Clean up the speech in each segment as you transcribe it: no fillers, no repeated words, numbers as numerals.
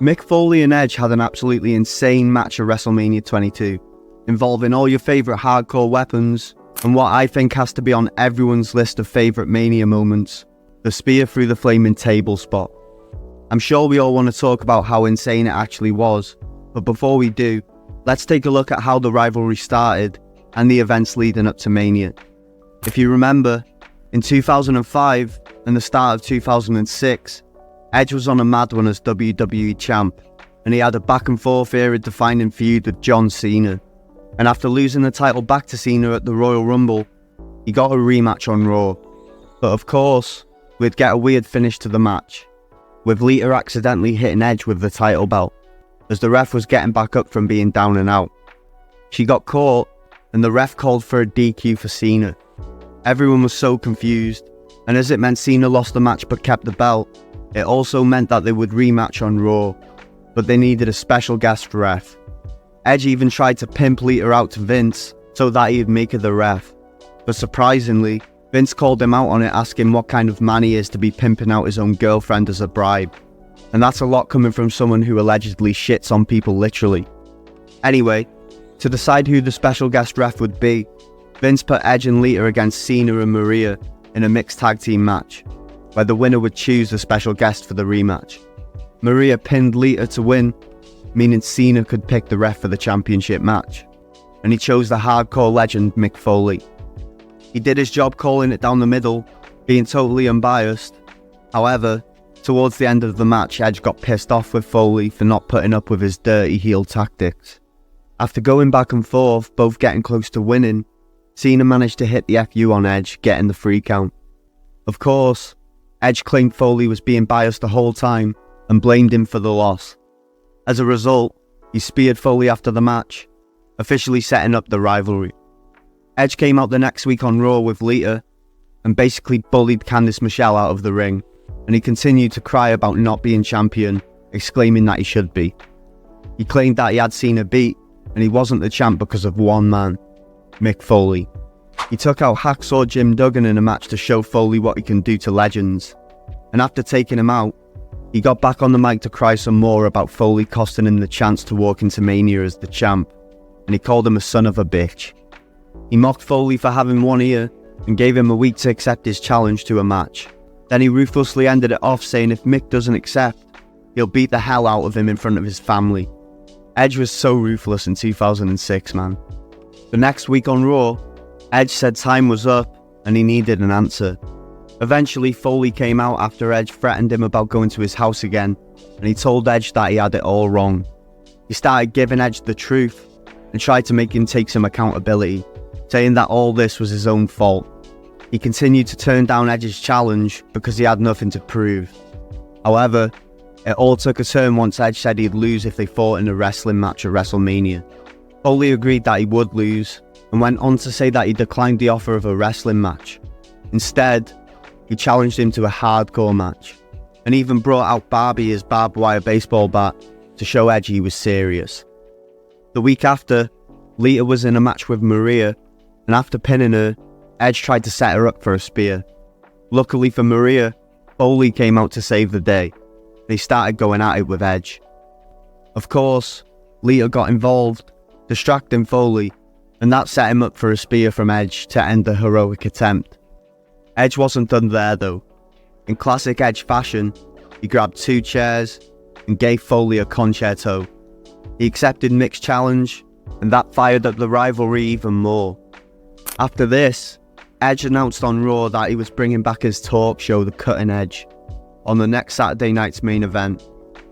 Mick Foley and Edge had an absolutely insane match at Wrestlemania 22, involving all your favourite hardcore weapons, and what I think has to be on everyone's list of favourite Mania moments, the spear through the flaming table spot. I'm sure we all want to talk about how insane it actually was, but before we do, let's take a look at how the rivalry started and the events leading up to Mania. If you remember, in 2005 and the start of 2006, Edge was on a mad one as WWE champ, and he had a back and forth era-defining feud with John Cena. And after losing the title back to Cena at the Royal Rumble, he got a rematch on Raw. But of course, we'd get a weird finish to the match, with Lita accidentally hitting Edge with the title belt, as the ref was getting back up from being down and out. She got caught, and the ref called for a DQ for Cena. Everyone was so confused, and as it meant Cena lost the match but kept the belt, it also meant that they would rematch on Raw, but they needed a special guest ref. Edge even tried to pimp Lita out to Vince so that he'd make her the ref, but surprisingly, Vince called him out on it, asking what kind of man he is to be pimping out his own girlfriend as a bribe. And that's a lot coming from someone who allegedly shits on people literally. Anyway, to decide who the special guest ref would be, Vince put Edge and Lita against Cena and Maria in a mixed tag team match, where the winner would choose the special guest for the rematch. Maria pinned Lita to win, meaning Cena could pick the ref for the championship match, and he chose the hardcore legend Mick Foley. He did his job calling it down the middle, being totally unbiased. However, towards the end of the match, Edge got pissed off with Foley for not putting up with his dirty heel tactics. After going back and forth, both getting close to winning, Cena managed to hit the FU on Edge, getting the 3 count. Of course, Edge claimed Foley was being biased the whole time and blamed him for the loss. As a result, he speared Foley after the match, officially setting up the rivalry. Edge came out the next week on Raw with Lita and basically bullied Candice Michelle out of the ring, and he continued to cry about not being champion, exclaiming that he should be. He claimed that he had Cena beat and he wasn't the champ because of one man, Mick Foley. He took out Hacksaw Jim Duggan in a match to show Foley what he can do to legends, and after taking him out, he got back on the mic to cry some more about Foley costing him the chance to walk into Mania as the champ, and he called him a son of a bitch. He mocked Foley for having one ear and gave him a week to accept his challenge to a match. Then he ruthlessly ended it off, saying if Mick doesn't accept, he'll beat the hell out of him in front of his family. Edge was so ruthless in 2006, man. The next week on Raw, Edge said time was up and he needed an answer. Eventually, Foley came out after Edge threatened him about going to his house again, and he told Edge that he had it all wrong. He started giving Edge the truth and tried to make him take some accountability, saying that all this was his own fault. He continued to turn down Edge's challenge because he had nothing to prove. However, it all took a turn once Edge said he'd lose if they fought in a wrestling match at Wrestlemania. Foley agreed that he would lose, and went on to say that he declined the offer of a wrestling match. Instead, he challenged him to a hardcore match, and even brought out Barbie, his barbed wire baseball bat, to show Edge he was serious. The week after, Lita was in a match with Maria, and after pinning her, Edge tried to set her up for a spear. Luckily for Maria, Foley came out to save the day. They started going at it with Edge. Of course, Lita got involved, distracting Foley, and that set him up for a spear from Edge to end the heroic attempt. Edge wasn't done there though. In classic Edge fashion, he grabbed 2 chairs and gave Foley a concerto. He accepted Mick's challenge, and that fired up the rivalry even more. After this, Edge announced on Raw that he was bringing back his talk show, The Cutting Edge, on the next Saturday night's main event,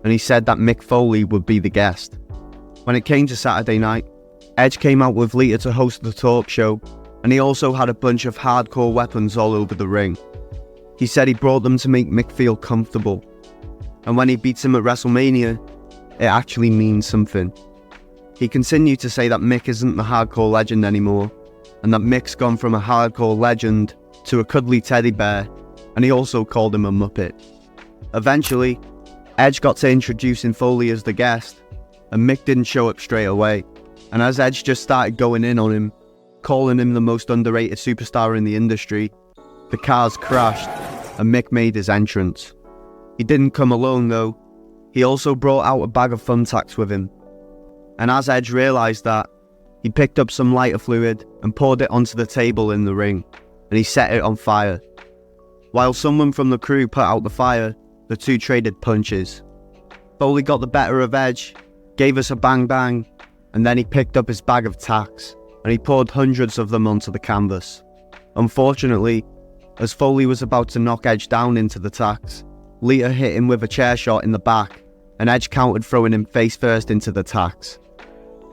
and he said that Mick Foley would be the guest. When it came to Saturday night, Edge came out with Lita to host the talk show, and he also had a bunch of hardcore weapons all over the ring. He said he brought them to make Mick feel comfortable, and when he beats him at WrestleMania, it actually means something. He continued to say that Mick isn't the hardcore legend anymore, and that Mick's gone from a hardcore legend to a cuddly teddy bear, and he also called him a muppet. Eventually, Edge got to introducing Foley as the guest, and Mick didn't show up straight away, and as Edge just started going in on him, calling him the most underrated superstar in the industry, the cars crashed, and Mick made his entrance. He didn't come alone though. He also brought out a bag of thumbtacks with him. And as Edge realised that, he picked up some lighter fluid and poured it onto the table in the ring, and he set it on fire. While someone from the crew put out the fire, the two traded punches. Foley got the better of Edge, gave us a bang bang, and then he picked up his bag of tacks, and he poured hundreds of them onto the canvas. Unfortunately, as Foley was about to knock Edge down into the tacks, Lita hit him with a chair shot in the back, and Edge countered, throwing him face first into the tacks.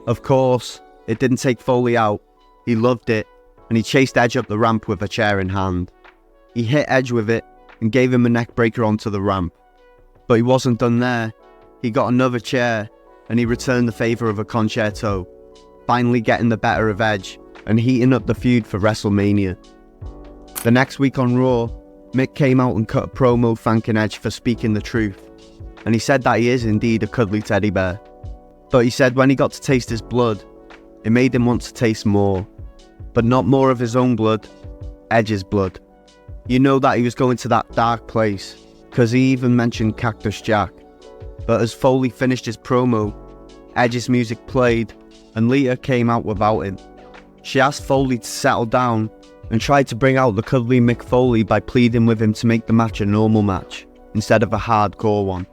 Of course, it didn't take Foley out. He loved it, and he chased Edge up the ramp with a chair in hand. He hit Edge with it and gave him a neck breaker onto the ramp. But he wasn't done there. He got another chair, and he returned the favour of a concerto, finally getting the better of Edge and heating up the feud for Wrestlemania. The next week on Raw, Mick came out and cut a promo thanking Edge for speaking the truth, and he said that he is indeed a cuddly teddy bear. But he said when he got to taste his blood, it made him want to taste more. But not more of his own blood, Edge's blood. You know that he was going to that dark place, because he even mentioned Cactus Jack. But as Foley finished his promo, Edge's music played, and Lita came out without him. She asked Foley to settle down, and tried to bring out the cuddly Mick Foley by pleading with him to make the match a normal match, instead of a hardcore one.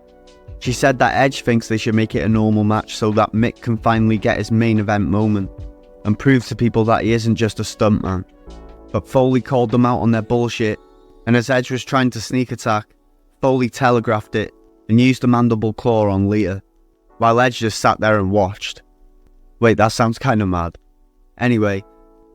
She said that Edge thinks they should make it a normal match so that Mick can finally get his main event moment, and prove to people that he isn't just a stuntman. But Foley called them out on their bullshit, and as Edge was trying to sneak attack, Foley telegraphed it, and used the mandible claw on Lita, while Edge just sat there and watched. Wait, that sounds kinda mad. Anyway,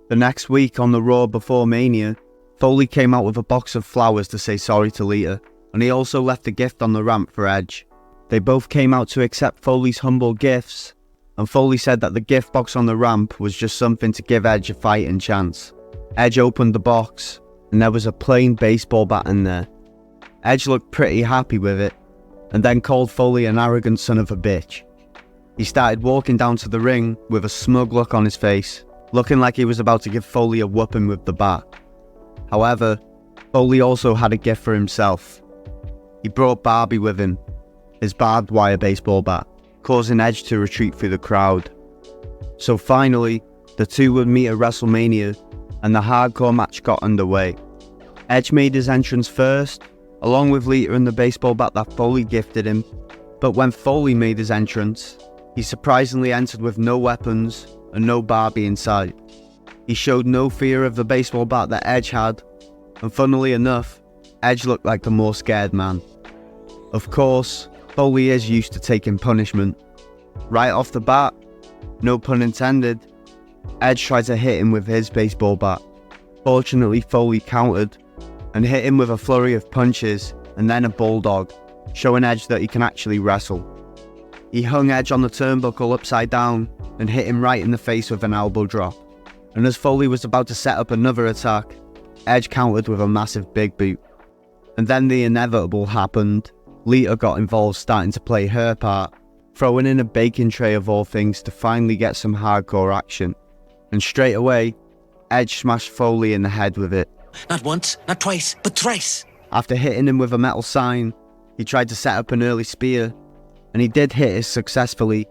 the next week on the Raw before Mania, Foley came out with a box of flowers to say sorry to Lita, and he also left a gift on the ramp for Edge. They both came out to accept Foley's humble gifts, and Foley said that the gift box on the ramp was just something to give Edge a fighting chance. Edge opened the box, and there was a plain baseball bat in there. Edge looked pretty happy with it, and then called Foley an arrogant son of a bitch. He started walking down to the ring with a smug look on his face, looking like he was about to give Foley a whooping with the bat. However, Foley also had a gift for himself. He brought Barbie with him, his barbed wire baseball bat, causing Edge to retreat through the crowd. So finally, the two would meet at WrestleMania, and the hardcore match got underway. Edge made his entrance first, along with Lita and the baseball bat that Foley gifted him, but when Foley made his entrance, he surprisingly entered with no weapons and no Barbie in sight. He showed no fear of the baseball bat that Edge had, and funnily enough, Edge looked like the more scared man. Of course, Foley is used to taking punishment. Right off the bat, no pun intended, Edge tried to hit him with his baseball bat. Fortunately, Foley countered and hit him with a flurry of punches and then a bulldog, showing Edge that he can actually wrestle. He hung Edge on the turnbuckle upside down and hit him right in the face with an elbow drop. And as Foley was about to set up another attack, Edge countered with a massive big boot. And then the inevitable happened. Lita got involved, starting to play her part, throwing in a baking tray of all things to finally get some hardcore action. And straight away, Edge smashed Foley in the head with it. Not once, not twice, but thrice. After hitting him with a metal sign, he tried to set up an early spear, and he did hit it successfully.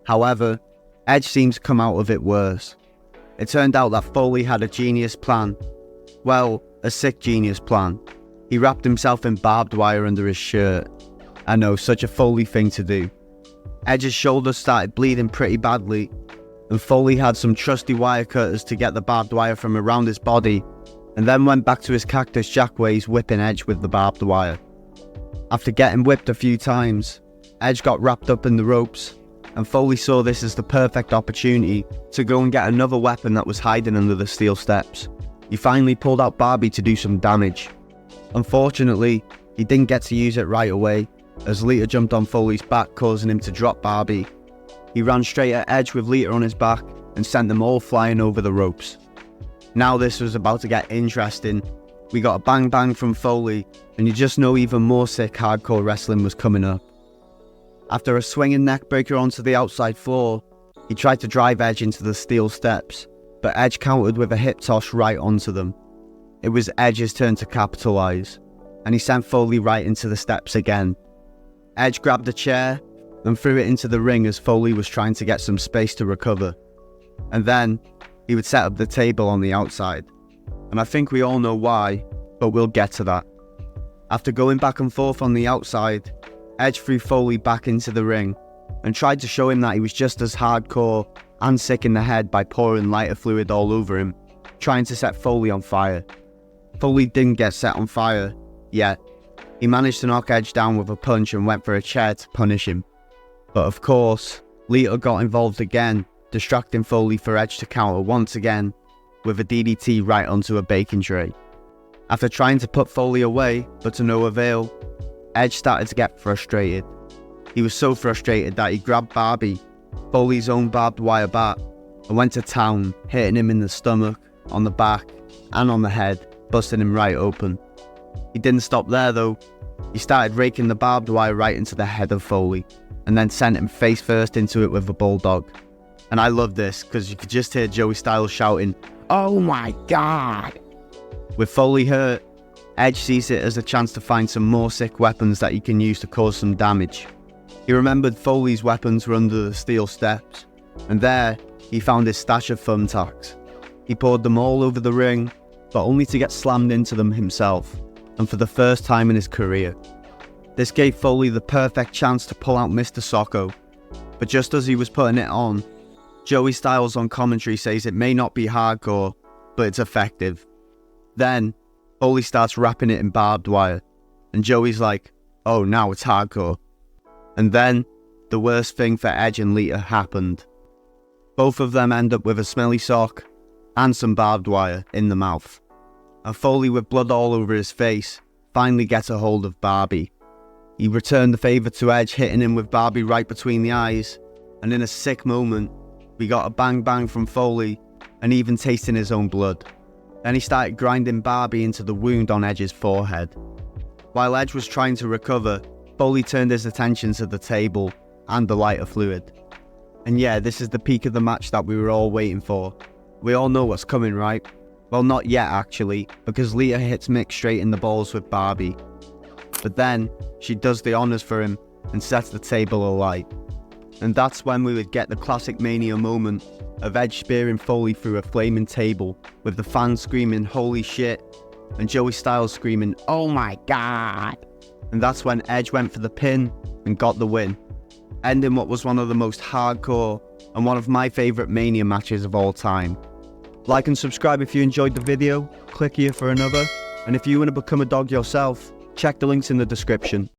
However, Edge seemed to come out of it worse. It turned out that Foley had a genius plan. Well, a sick genius plan. He wrapped himself in barbed wire under his shirt. I know, such a Foley thing to do. Edge's shoulders started bleeding pretty badly, and Foley had some trusty wire cutters to get the barbed wire from around his body, and then went back to his Cactus Jack ways, whipping Edge with the barbed wire. After getting whipped a few times, Edge got wrapped up in the ropes, and Foley saw this as the perfect opportunity to go and get another weapon that was hiding under the steel steps. He finally pulled out Barbie to do some damage. Unfortunately, he didn't get to use it right away, as Lita jumped on Foley's back, causing him to drop Barbie. He ran straight at Edge with Lita on his back and sent them all flying over the ropes. Now this was about to get interesting. We got a bang bang from Foley, and you just know even more sick hardcore wrestling was coming up. After a swinging neck breaker onto the outside floor, he tried to drive Edge into the steel steps, but Edge countered with a hip toss right onto them. It was Edge's turn to capitalise, and he sent Foley right into the steps again. Edge grabbed a chair and threw it into the ring as Foley was trying to get some space to recover. And then he would set up the table on the outside. And I think we all know why, but we'll get to that. After going back and forth on the outside, Edge threw Foley back into the ring and tried to show him that he was just as hardcore and sick in the head by pouring lighter fluid all over him, trying to set Foley on fire. Foley didn't get set on fire yet. He managed to knock Edge down with a punch and went for a chair to punish him. But of course, Lita got involved again, distracting Foley for Edge to counter once again with a DDT right onto a baking tray. After trying to put Foley away, but to no avail, Edge started to get frustrated. He was so frustrated that he grabbed Barbie, Foley's own barbed wire bat, and went to town, hitting him in the stomach, on the back, and on the head, busting him right open. He didn't stop there though. He started raking the barbed wire right into the head of Foley, and then sent him face first into it with a bulldog. And I love this, because you could just hear Joey Styles shouting, "Oh my God!" With Foley hurt, Edge sees it as a chance to find some more sick weapons that he can use to cause some damage. He remembered Foley's weapons were under the steel steps, and there, he found his stash of thumbtacks. He poured them all over the ring, but only to get slammed into them himself, and for the first time in his career. This gave Foley the perfect chance to pull out Mr. Socko, but just as he was putting it on, Joey Styles on commentary says it may not be hardcore, but it's effective. Then, Foley starts wrapping it in barbed wire, and Joey's like, "Oh, now it's hardcore." And then, the worst thing for Edge and Lita happened. Both of them end up with a smelly sock and some barbed wire in the mouth. And Foley, with blood all over his face, finally gets a hold of Barbie. He returned the favour to Edge, hitting him with Barbie right between the eyes, and in a sick moment, we got a bang bang from Foley, and even tasting his own blood. Then he started grinding Barbie into the wound on Edge's forehead. While Edge was trying to recover, Foley turned his attention to the table and the lighter fluid. And yeah, this is the peak of the match that we were all waiting for. We all know what's coming, right? Well, not yet actually, because Lita hits Mick straight in the balls with Barbie. But then, she does the honours for him and sets the table alight. And that's when we would get the classic Mania moment of Edge spearing Foley through a flaming table, with the fans screaming "holy shit" and Joey Styles screaming "oh my God." And that's when Edge went for the pin and got the win, ending what was one of the most hardcore and one of my favourite Mania matches of all time. Like and subscribe if you enjoyed the video, click here for another, and if you want to become a dog yourself, check the links in the description.